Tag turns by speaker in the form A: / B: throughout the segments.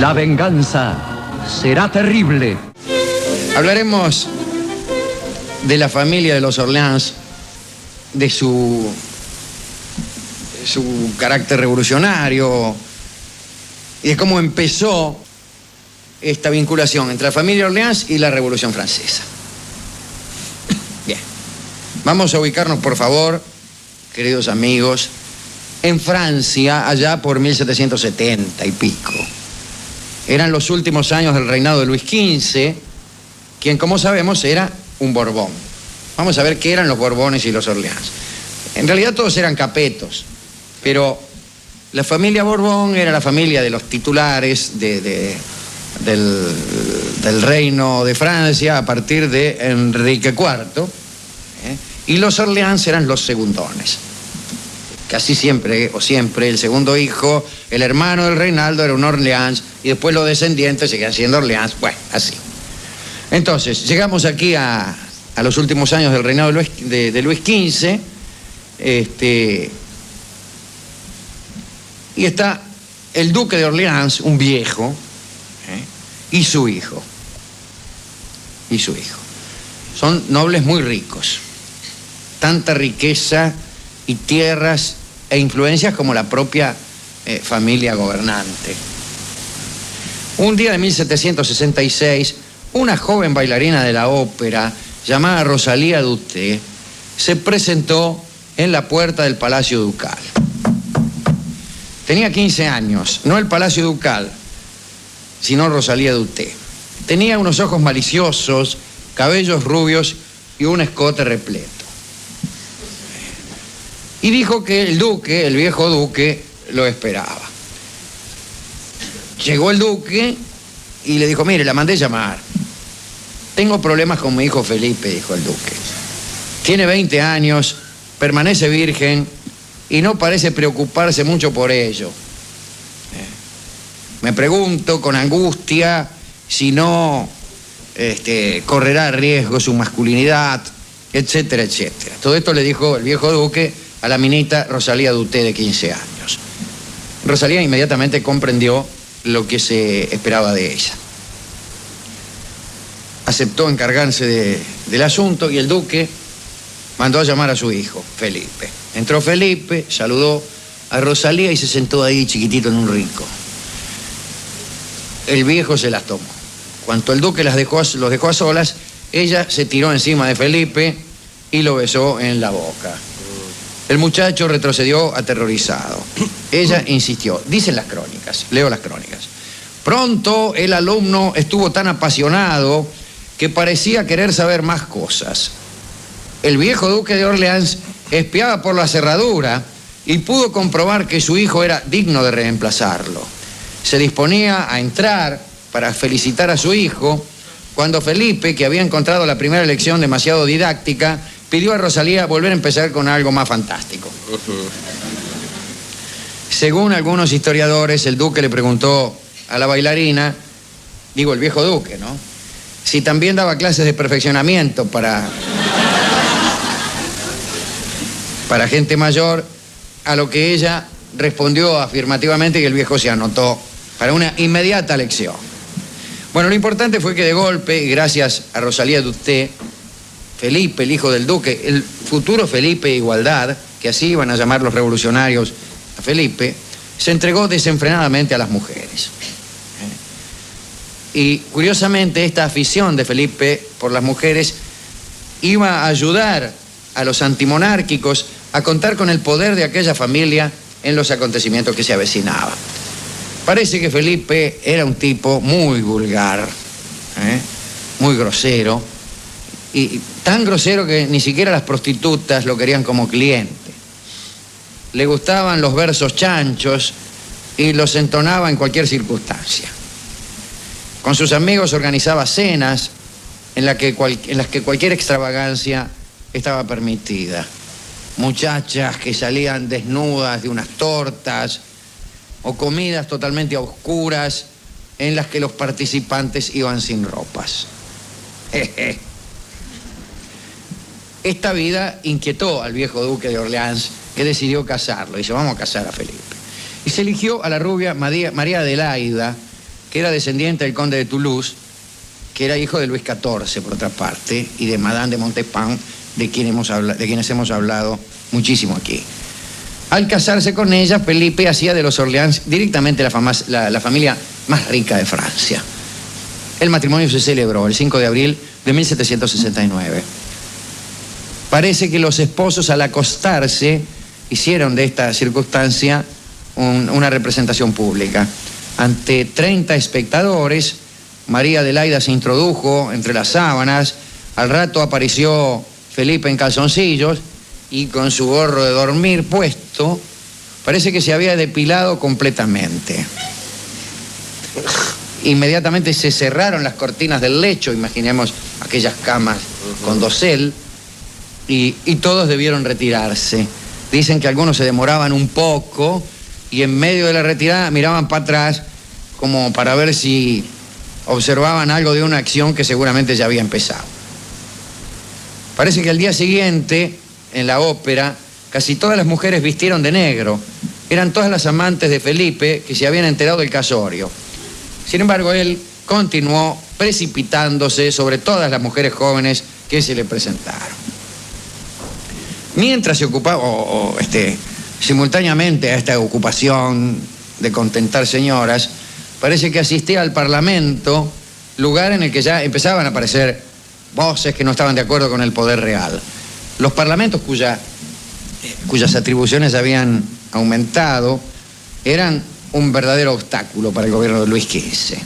A: La venganza será terrible.
B: Hablaremos de la familia de los Orleans, de su carácter revolucionario y de cómo empezó esta vinculación entre la familia Orleans y la Revolución Francesa. Bien, vamos a ubicarnos, por favor, queridos amigos, en Francia, allá por 1770 y pico. Eran los últimos años del reinado de Luis XV, quien, como sabemos, era un Borbón. Vamos a ver qué eran los Borbones y los Orleans. En realidad todos eran capetos, pero la familia Borbón era la familia de los titulares del reino de Francia a partir de Enrique IV, y los Orleans eran los segundones. Casi siempre, o siempre, el segundo hijo, el hermano del Reinaldo, era un Orleans, y después los descendientes seguían siendo Orleans, bueno, así. Entonces, llegamos aquí a los últimos años del reinado de Luis XV, y está el duque de Orleans, un viejo, y su hijo. Son nobles muy ricos. Tanta riqueza y tierras e influencias como la propia familia gobernante. Un día de 1766, una joven bailarina de la ópera llamada Rosalía Dutté se presentó en la puerta del Palacio Ducal. Tenía 15 años, no el Palacio Ducal, sino Rosalía Dutté. Tenía unos ojos maliciosos, cabellos rubios y un escote repleto. Y dijo que el duque, el viejo duque, lo esperaba. Llegó el duque y le dijo: mire, la mandé llamar. Tengo problemas con mi hijo Felipe, dijo el duque. Tiene 20 años, permanece virgen y no parece preocuparse mucho por ello. Me pregunto con angustia si no correrá riesgo su masculinidad, etcétera, etcétera. Todo esto le dijo el viejo duque a la minita Rosalía Dutté, de 15 años. Rosalía inmediatamente comprendió lo que se esperaba de ella. Aceptó encargarse del asunto y el duque mandó a llamar a su hijo, Felipe. Entró Felipe, saludó a Rosalía y se sentó ahí chiquitito en un rincón. El viejo se las tomó. Cuando el duque los dejó a solas, ella se tiró encima de Felipe y lo besó en la boca. El muchacho retrocedió aterrorizado. Ella insistió. Dicen las crónicas, leo las crónicas. Pronto el alumno estuvo tan apasionado que parecía querer saber más cosas. El viejo duque de Orleans espiaba por la cerradura y pudo comprobar que su hijo era digno de reemplazarlo. Se disponía a entrar para felicitar a su hijo cuando Felipe, que había encontrado la primera lección demasiado didáctica, pidió a Rosalía volver a empezar con algo más fantástico. Según algunos historiadores, el duque le preguntó a la bailarina, digo el viejo duque, ¿no?, si también daba clases de perfeccionamiento para gente mayor, a lo que ella respondió afirmativamente y el viejo se anotó para una inmediata lección. Bueno, lo importante fue que de golpe, y gracias a Rosalía Dutté, Felipe, el hijo del duque, el futuro Felipe Igualdad, que así iban a llamar los revolucionarios a Felipe, se entregó desenfrenadamente a las mujeres. Y curiosamente esta afición de Felipe por las mujeres iba a ayudar a los antimonárquicos a contar con el poder de aquella familia en los acontecimientos que se avecinaban. Parece que Felipe era un tipo muy vulgar, muy grosero, y tan grosero que ni siquiera las prostitutas lo querían como cliente. Le gustaban los versos chanchos y los entonaba en cualquier circunstancia. Con sus amigos organizaba cenas en las que cualquier extravagancia estaba permitida. Muchachas que salían desnudas de unas tortas o comidas totalmente oscuras en las que los participantes iban sin ropas. Esta vida inquietó al viejo duque de Orleans, que decidió casarlo. Dice: vamos a casar a Felipe. Y se eligió a la rubia María Adelaida, que era descendiente del conde de Toulouse, que era hijo de Luis XIV, por otra parte, y de Madame de Montespan, de quienes hemos hablado muchísimo aquí. Al casarse con ella, Felipe hacía de los Orleans directamente la familia más rica de Francia. El matrimonio se celebró el 5 de abril de 1769. Parece que los esposos, al acostarse, hicieron de esta circunstancia una representación pública. Ante 30 espectadores, María Adelaida se introdujo entre las sábanas. Al rato apareció Felipe en calzoncillos y con su gorro de dormir puesto. Parece que se había depilado completamente. Inmediatamente se cerraron las cortinas del lecho, imaginemos aquellas camas con dosel, y todos debieron retirarse. Dicen que algunos se demoraban un poco y en medio de la retirada miraban para atrás como para ver si observaban algo de una acción que seguramente ya había empezado. Parece que al día siguiente, en la ópera, casi todas las mujeres vistieron de negro. Eran todas las amantes de Felipe que se habían enterado del casorio. Sin embargo, él continuó precipitándose sobre todas las mujeres jóvenes que se le presentaron. Mientras se ocupaba, simultáneamente a esta ocupación de contentar señoras, parece que asistía al Parlamento, lugar en el que ya empezaban a aparecer voces que no estaban de acuerdo con el poder real. Los parlamentos cuyas atribuciones habían aumentado eran un verdadero obstáculo para el gobierno de Luis XV.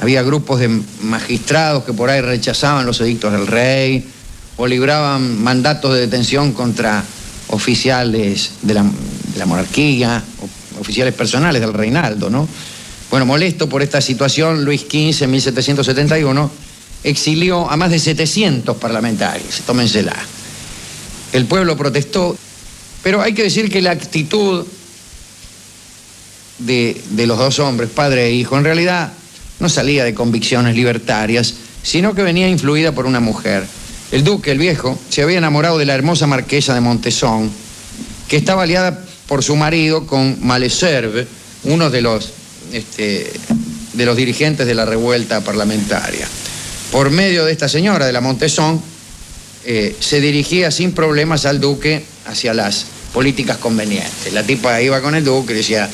B: Había grupos de magistrados que por ahí rechazaban los edictos del rey o libraban mandatos de detención contra oficiales de la monarquía, oficiales personales del reinaldo, ¿no? Bueno, molesto por esta situación, Luis XV en 1771 exilió a más de 700 parlamentarios, tómensela. El pueblo protestó, pero hay que decir que la actitud de los dos hombres, padre e hijo, en realidad no salía de convicciones libertarias, sino que venía influida por una mujer. El duque, el viejo, se había enamorado de la hermosa marquesa de Montesson, que estaba aliada por su marido con Malesherbes, uno de los dirigentes de la revuelta parlamentaria. Por medio de esta señora, de la Montesson, se dirigía sin problemas al duque hacia las políticas convenientes. La tipa iba con el duque y decía,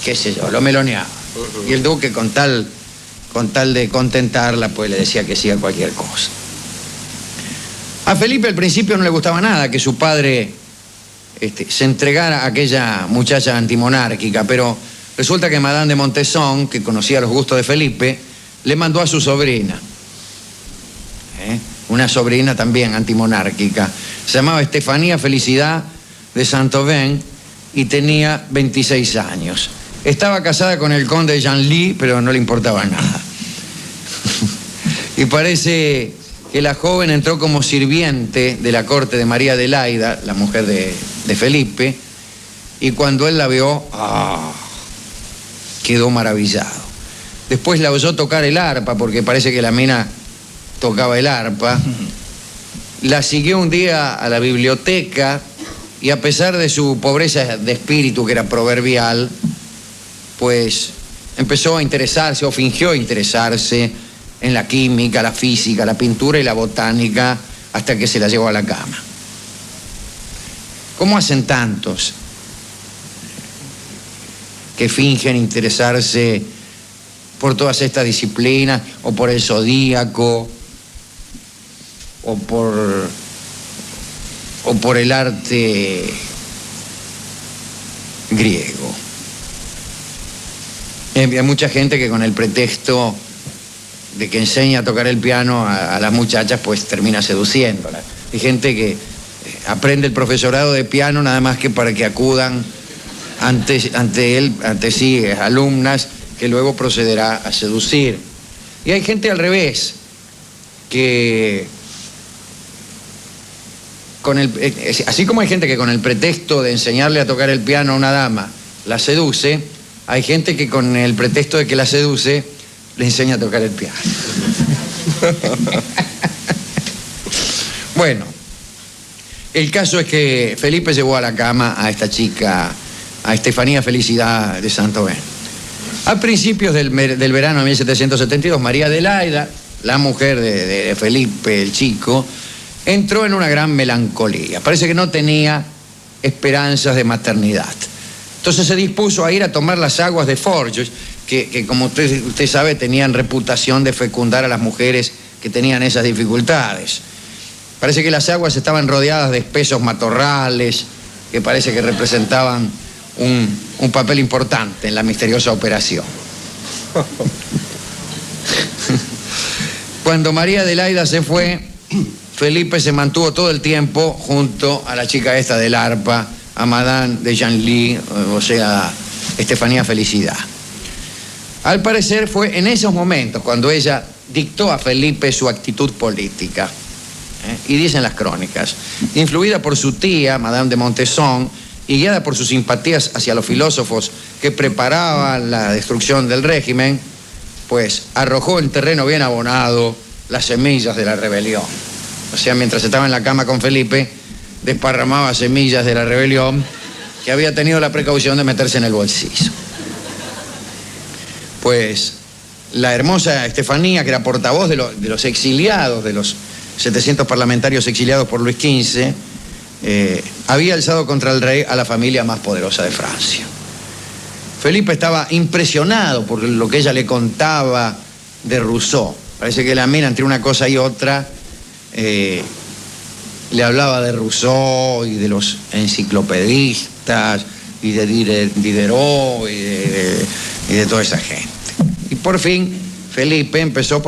B: qué sé yo, lo meloneaba. Y el duque, con tal de contentarla, pues le decía que sí a cualquier cosa. A Felipe al principio no le gustaba nada que su padre se entregara a aquella muchacha antimonárquica, pero resulta que Madame de Montesson, que conocía los gustos de Felipe, le mandó a su sobrina, una sobrina también antimonárquica. Se llamaba Estefanía Felicidad de Saint-Aubin y tenía 26 años. Estaba casada con el conde Genlis, pero no le importaba nada. Y parece que la joven entró como sirviente de la corte de María Adelaida, la mujer de Felipe, y cuando él la vio, quedó maravillado. Después la oyó tocar el arpa, porque parece que la mina tocaba el arpa. La siguió un día a la biblioteca y a pesar de su pobreza de espíritu, que era proverbial, pues empezó a interesarse o fingió interesarse en la química, la física, la pintura y la botánica, hasta que se la llevó a la cama. ¿Cómo hacen tantos que fingen interesarse por todas estas disciplinas, o por el zodíaco, o por el arte griego? Hay mucha gente que con el pretexto de que enseña a tocar el piano a las muchachas, pues termina seduciéndolas. Hay gente que aprende el profesorado de piano nada más que para que acudan ante sí alumnas que luego procederá a seducir. Y hay gente al revés, que así como hay gente que con el pretexto de enseñarle a tocar el piano a una dama la seduce, hay gente que con el pretexto de que la seduce le enseña a tocar el piano. Bueno, el caso es que Felipe llevó a la cama a esta chica, a Estefanía Felicidad de Saint-Aubin. A principios del verano de 1772, María Adelaida, la mujer de Felipe el Chico, entró en una gran melancolía. Parece que no tenía esperanzas de maternidad. Entonces se dispuso a ir a tomar las aguas de Forges, que como usted sabe, tenían reputación de fecundar a las mujeres que tenían esas dificultades. Parece que las aguas estaban rodeadas de espesos matorrales, que parece que representaban un papel importante en la misteriosa operación. Cuando María Adelaida se fue, Felipe se mantuvo todo el tiempo junto a la chica esta del arpa, a Madame de Genlis, o sea, Estefanía Felicidad. Al parecer fue en esos momentos cuando ella dictó a Felipe su actitud política. Y dicen las crónicas, influida por su tía, Madame de Montesson, y guiada por sus simpatías hacia los filósofos que preparaban la destrucción del régimen, pues arrojó en terreno bien abonado las semillas de la rebelión. O sea, mientras estaba en la cama con Felipe, desparramaba semillas de la rebelión que había tenido la precaución de meterse en el bolsillo. Pues la hermosa Estefanía, que era portavoz de los exiliados, de los 700 parlamentarios exiliados por Luis XV, había alzado contra el rey a la familia más poderosa de Francia. Felipe estaba impresionado por lo que ella le contaba de Rousseau. Parece que la mina, entre una cosa y otra, le hablaba de Rousseau y de los enciclopedistas y de Diderot y de toda esa gente. Y por fin Felipe empezó a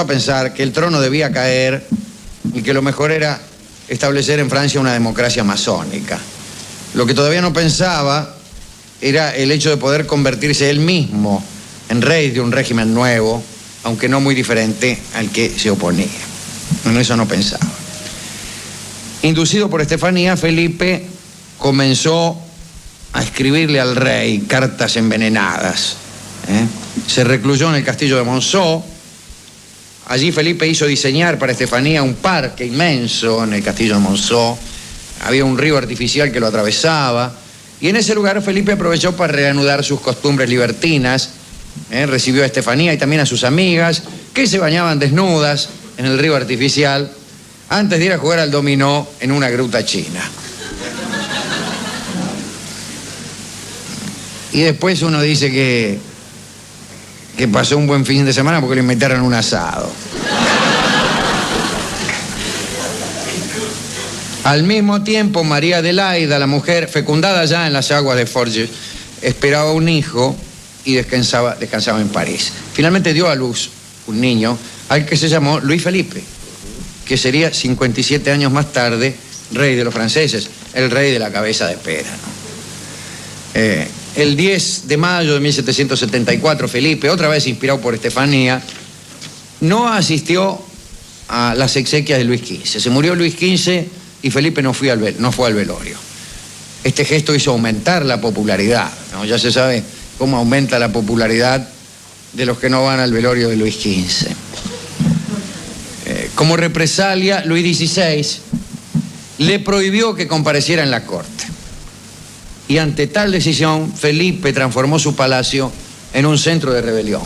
B: pensar que el trono debía caer y que lo mejor era establecer en Francia una democracia masónica. Lo que todavía no pensaba era el hecho de poder convertirse él mismo en rey de un régimen nuevo, aunque no muy diferente al que se oponía. En eso no pensaba. Inducido por Estefanía, Felipe comenzó a escribirle al rey cartas envenenadas. Se recluyó en el castillo de Monceau. Allí Felipe hizo diseñar para Estefanía un parque inmenso en el castillo de Monceau. Había un río artificial que lo atravesaba. Y en ese lugar Felipe aprovechó para reanudar sus costumbres libertinas. Recibió a Estefanía y también a sus amigas, que se bañaban desnudas en el río artificial antes de ir a jugar al dominó en una gruta china. Y después uno dice que pasó un buen fin de semana porque le invitaron un asado. Al mismo tiempo, María Adelaida, la mujer fecundada ya en las aguas de Forges, esperaba un hijo y descansaba en París. Finalmente dio a luz un niño al que se llamó Luis Felipe, que sería 57 años más tarde rey de los franceses, el rey de la cabeza de pera, ¿no? El 10 de mayo de 1774, Felipe, otra vez inspirado por Estefanía, no asistió a las exequias de Luis XV. Se murió Luis XV y Felipe no fue al velorio. Este gesto hizo aumentar la popularidad, ¿no? Ya se sabe cómo aumenta la popularidad de los que no van al velorio de Luis XV. Como represalia, Luis XVI le prohibió que compareciera en la corte. Y ante tal decisión, Felipe transformó su palacio en un centro de rebelión.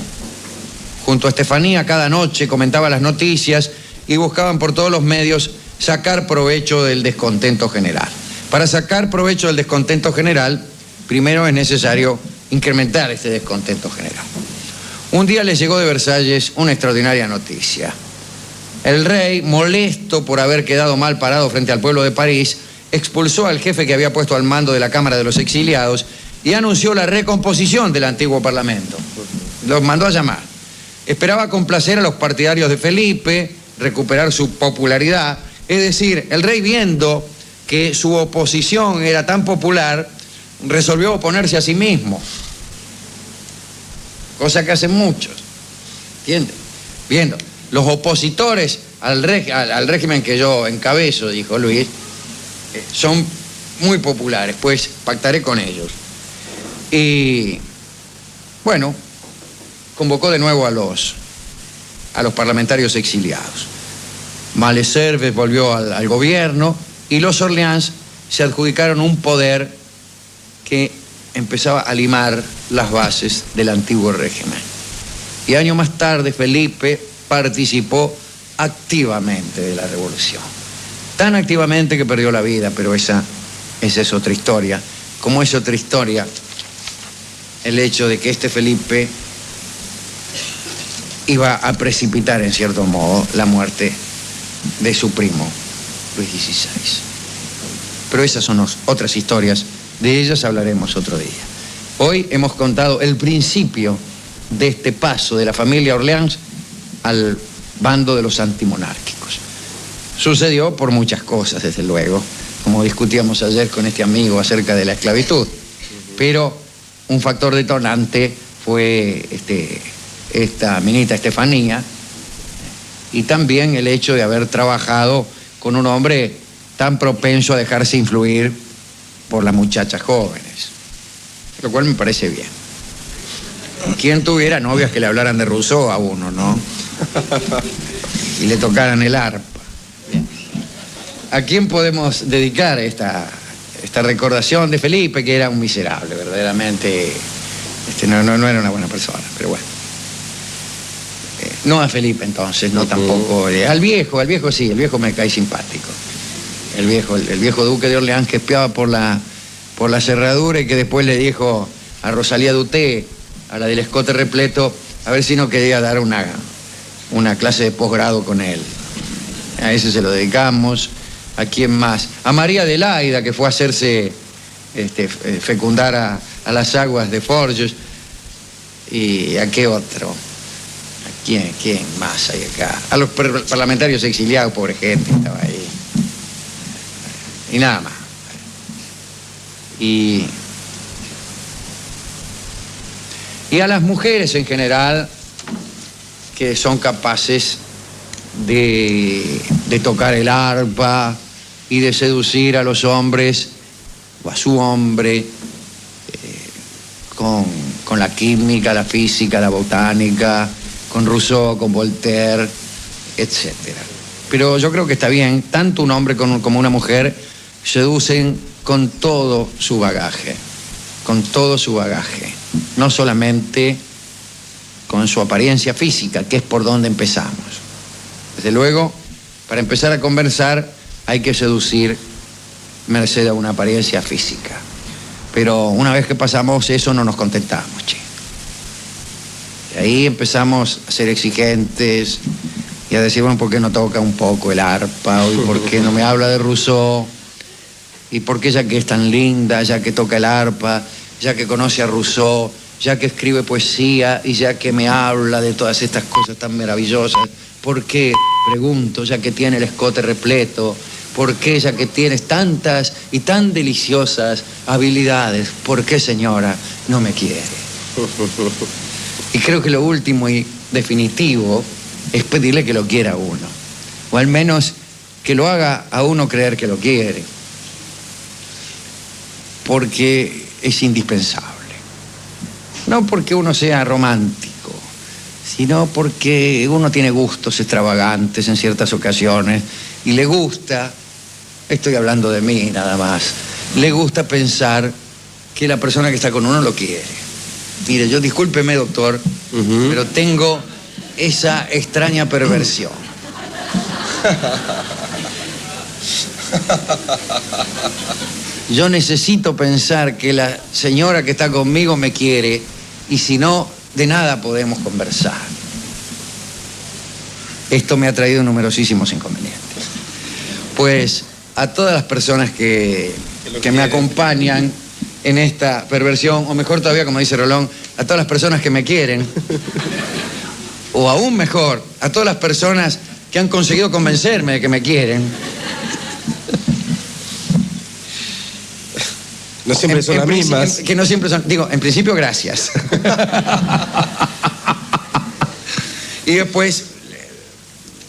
B: Junto a Estefanía, cada noche comentaba las noticias y buscaban por todos los medios sacar provecho del descontento general. Para sacar provecho del descontento general, primero es necesario incrementar este descontento general. Un día les llegó de Versalles una extraordinaria noticia. El rey, molesto por haber quedado mal parado frente al pueblo de París, expulsó al jefe que había puesto al mando de la Cámara de los Exiliados y anunció la recomposición del antiguo Parlamento. Los mandó a llamar. Esperaba complacer a los partidarios de Felipe, recuperar su popularidad. Es decir, el rey, viendo que su oposición era tan popular, resolvió oponerse a sí mismo. Cosa que hacen muchos. ¿Entiendes? Viendo, los opositores al régimen que yo encabezo, dijo Luis, son muy populares, pues pactaré con ellos. Y bueno, convocó de nuevo a los parlamentarios exiliados. Malesherbes volvió al gobierno y los Orleans se adjudicaron un poder que empezaba a limar las bases del antiguo régimen. Y años más tarde Felipe participó activamente de la revolución. Tan activamente que perdió la vida, pero esa es otra historia. Como es otra historia el hecho de que este Felipe iba a precipitar, en cierto modo, la muerte de su primo, Luis XVI. Pero esas son otras historias, de ellas hablaremos otro día. Hoy hemos contado el principio de este paso de la familia Orleans al bando de los antimonárquicos. Sucedió por muchas cosas, desde luego, como discutíamos ayer con este amigo acerca de la esclavitud, pero un factor detonante fue esta minita Estefanía, y también el hecho de haber trabajado con un hombre tan propenso a dejarse influir por las muchachas jóvenes, lo cual me parece bien. ¿Quién tuviera novias que le hablaran de Rousseau a uno, no? Y le tocaran el arpa. ¿A quién podemos dedicar esta recordación de Felipe, que era un miserable, verdaderamente? No era una buena persona, pero bueno. No a Felipe entonces, no tampoco. Al viejo sí, el viejo me cae simpático. El viejo duque de Orleans, que espiaba por la cerradura y que después le dijo a Rosalía Duté, a la del escote repleto, a ver si no quería dar una clase de posgrado con él. A ese se lo dedicamos. ¿A quién más? A María Adelaida, que fue a hacerse fecundar a las aguas de Forges. ¿Y a qué otro? ¿A quién más hay acá? A los parlamentarios exiliados, pobre gente, estaba ahí. Y nada más. Y a las mujeres en general, que son capaces de tocar el arpa y de seducir a los hombres o a su hombre con la química, la física, la botánica, con Rousseau, con Voltaire, etc. Pero yo creo que está bien, tanto un hombre como una mujer seducen con todo su bagaje, no solamente con su apariencia física, que es por donde empezamos. Desde luego, para empezar a conversar hay que seducir merced a una apariencia física. Pero una vez que pasamos eso no nos contentamos, che. Y ahí empezamos a ser exigentes y a decir, bueno, ¿por qué no toca un poco el arpa? ¿Y por qué no me habla de Rousseau? ¿Y por qué, ya que es tan linda, ya que toca el arpa, ya que conoce a Rousseau, ya que escribe poesía y ya que me habla de todas estas cosas tan maravillosas, ¿por qué, pregunto, ya que tiene el escote repleto, por qué, ya que tienes tantas y tan deliciosas habilidades, por qué, señora, no me quiere? Y creo que lo último y definitivo es pedirle que lo quiera a uno, o al menos que lo haga a uno creer que lo quiere, porque es indispensable. No porque uno sea romántico, sino porque uno tiene gustos extravagantes en ciertas ocasiones y le gusta, estoy hablando de mí nada más, le gusta pensar que la persona que está con uno lo quiere. Mire, yo discúlpeme, doctor, pero tengo esa extraña perversión. Yo necesito pensar que la señora que está conmigo me quiere, y si no, de nada podemos conversar. Esto me ha traído numerosísimos inconvenientes. Pues a todas las personas que me acompañan en esta perversión, o mejor todavía, como dice Rolón, a todas las personas que me quieren, o aún mejor, a todas las personas que han conseguido convencerme de que me quieren.
C: No siempre son las mismas.
B: Que no siempre son, digo, en principio, gracias. Y después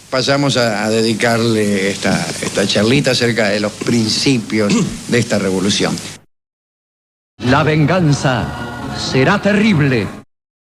B: pasamos a dedicarle esta charlita acerca de los principios de esta revolución.
A: La venganza será terrible.